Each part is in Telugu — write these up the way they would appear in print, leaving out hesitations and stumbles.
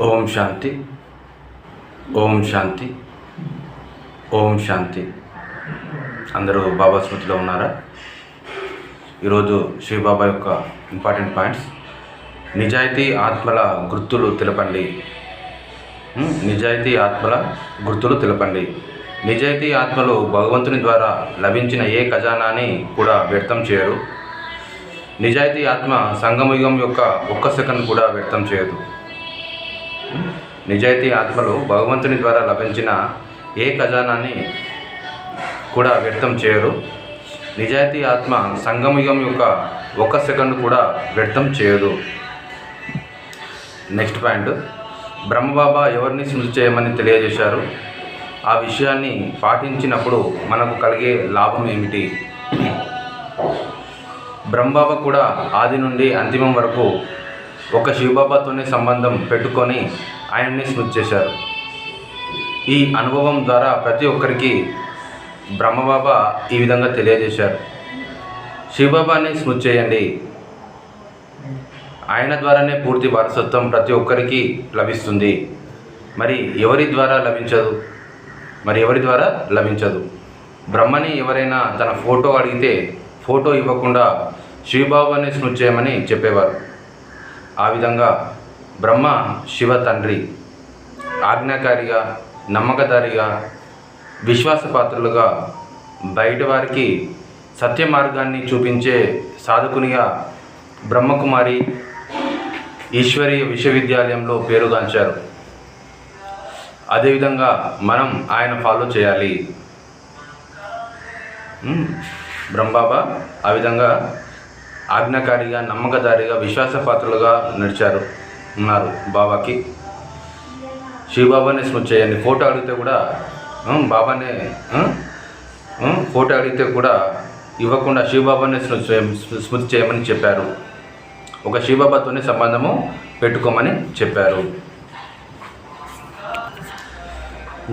ఓం శాంతి. ఓం శాంతి. ఓం శాంతి. అందరూ బాబా స్మృతిలో ఉన్నారా? ఈరోజు శివబాబా యొక్క ఇంపార్టెంట్ పాయింట్స్. నిజాయితీ ఆత్మల గుర్తులు తెలపండి. నిజాయితీ ఆత్మల గుర్తులు తెలపండి. నిజాయితీ ఆత్మలు భగవంతుని ద్వారా లభించిన ఏ ఖజానాని కూడా వ్యర్థం చేయరు. నిజాయితీ ఆత్మ సంగమయుగం యొక్క ఒక్క సెకండ్ కూడా వ్యర్థం చేయదు. నిజాయితీ ఆత్మలు భగవంతుని ద్వారా లభించిన ఏ ఖజానాన్ని కూడా వ్యర్థం చేయరు. నిజాయితీ ఆత్మ సంగమయుగం యొక్క ఒక్క సెకండ్ కూడా వ్యర్థం చేయదు. నెక్స్ట్ పాయింట్, బ్రహ్మబాబా ఎవరిని స్మృతి చేయమని తెలియజేశారు? ఆ విషయాన్ని పాటించినప్పుడు మనకు కలిగే లాభం ఏమిటి? బ్రహ్మబాబా కూడా ఆది నుండి అంతిమం వరకు ఒక శివబాబాతోనే సంబంధం పెట్టుకొని ఆయన్ని స్మృతి చేశారు. ఈ అనుభవం ద్వారా ప్రతి ఒక్కరికి బ్రహ్మబాబా ఈ విధంగా తెలియజేశారు. శివబాబాని స్మృతి చేయండి. ఆయన ద్వారానే పూర్తి వారసత్వం ప్రతి ఒక్కరికి లభిస్తుంది. మరి ఎవరి ద్వారా లభించదు? బ్రహ్మని ఎవరైనా తన ఫోటో అడిగితే ఫోటో ఇవ్వకుండా శివబాబాని స్మృతి చేయమని చెప్పేవారు. ఆ విధంగా బ్రహ్మ శివ తండ్రి ఆజ్ఞాకారిగా, నమ్మకదారిగా, విశ్వాసపాత్రులుగా, బయట వారికి సత్య మార్గాన్ని చూపించే సాధకునిగా బ్రహ్మకుమారి ఈశ్వరీయ విశ్వవిద్యాలయంలో పేరుగాంచారు. అదేవిధంగా మనం ఆయన ఫాలో చేయాలి. బ్రహ్మబాబా ఆ విధంగా ఆజ్ఞాకారిగా, నమ్మకదారిగా, విశ్వాసపాత్రులుగా ఉన్నారు బాబాకి. శివబాబానే స్మృతి చేయండి. ఫోటో అడిగితే కూడా బాబానే ఫోటో అడిగితే కూడా ఇవ్వకుండా శివబాబానే స్మృతి చేయమని చెప్పారు. ఒక శివబాబాతోనే సంబంధము పెట్టుకోమని చెప్పారు.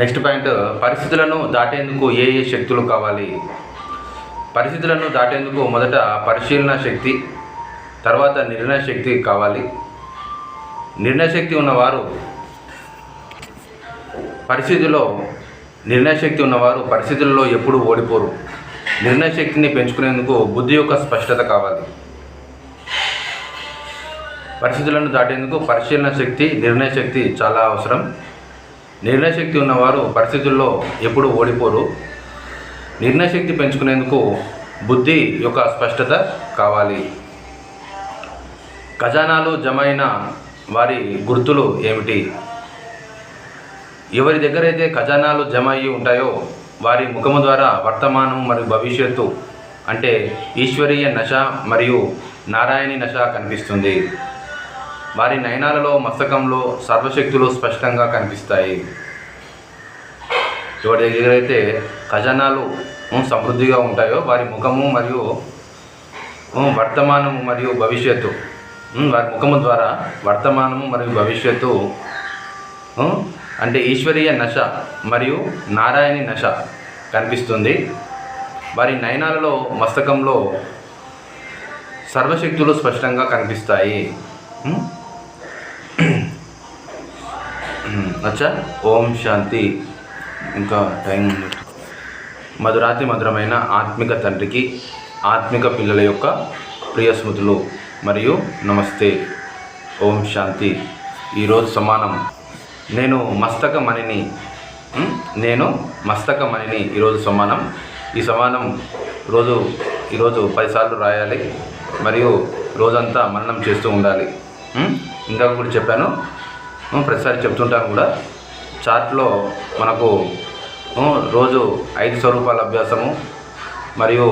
నెక్స్ట్ పాయింట్, పరిస్థితులను దాటేందుకు ఏ శక్తులు కావాలి? పరిస్థితులను దాటేందుకు మొదట పరిశీలన శక్తి, తర్వాత నిర్ణయ శక్తి కావాలి. నిర్ణయ శక్తి ఉన్నవారు పరిస్థితుల్లో ఎప్పుడూ ఓడిపోరు. నిర్ణయ శక్తిని పెంచుకునేందుకు బుద్ధి యొక్క స్పష్టత కావాలి. పరిస్థితులను దాటేందుకు పరిశీలన శక్తి, నిర్ణయ శక్తి చాలా అవసరం. నిర్ణయ శక్తి ఉన్నవారు పరిస్థితుల్లో ఎప్పుడూ ఓడిపోరు. నిర్ణయ శక్తి పెంచుకునేందుకు బుద్ధి యొక్క స్పష్టత కావాలి. ఖజానాలు జమ అయిన వారి గుర్తులు ఏమిటి? ఎవరి దగ్గర అయితే ఖజానాలు జమ అయ్యి ఉంటాయో వారి ముఖము ద్వారా వర్తమానం మరియు భవిష్యత్తు అంటే ఈశ్వరీయ నశ మరియు నారాయణి నశ కనిపిస్తుంది. వారి నయనాలలో, మస్తకంలో సర్వశక్తులు స్పష్టంగా కనిపిస్తాయి. ఎవరి దగ్గర అయితే ఖజానాలు సమృద్ధిగా ఉంటాయో వారి ముఖము మరియు వర్తమానము మరియు భవిష్యత్తు, వారి ముఖము ద్వారా వర్తమానము మరియు భవిష్యత్తు అంటే ఈశ్వరీయ నశ మరియు నారాయణి నశ కనిపిస్తుంది. వారి నయనాలలో, మస్తకంలో సర్వశక్తులు స్పష్టంగా కనిపిస్తాయి. అచ్చా. ఓం శాంతి. ఇంకా టైం ఉంది. మధురాతి మధురమైన ఆత్మిక తండ్రికి ఆత్మిక పిల్లల యొక్క ప్రియ స్మృతులు మరియు నమస్తే. ఓం శాంతి. ఈరోజు సమానం నేను మస్తకమణిని ఈరోజు సమానం. ఈ సమానం ఈరోజు 10 సార్లు రాయాలి మరియు రోజంతా మననం చేస్తూ ఉండాలి. ఇందాక కూడా చెప్పాను, ప్రతిసారి చెప్తుంటాను కూడా. చార్ట్లో మనకు రోజు 5 స్వరూపాల అభ్యాసము మరియు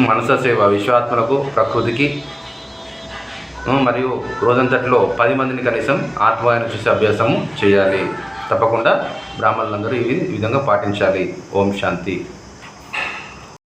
మనస సేవ విశ్వాత్మలకు, ప్రకృతికి మరియు రోజంతట్లో 10 మందిని కనీసం ఆత్మగాయన చూసే అభ్యాసము చేయాలి. తప్పకుండా బ్రాహ్మణులందరూ ఈ విధంగా పాటించాలి. ఓం శాంతి.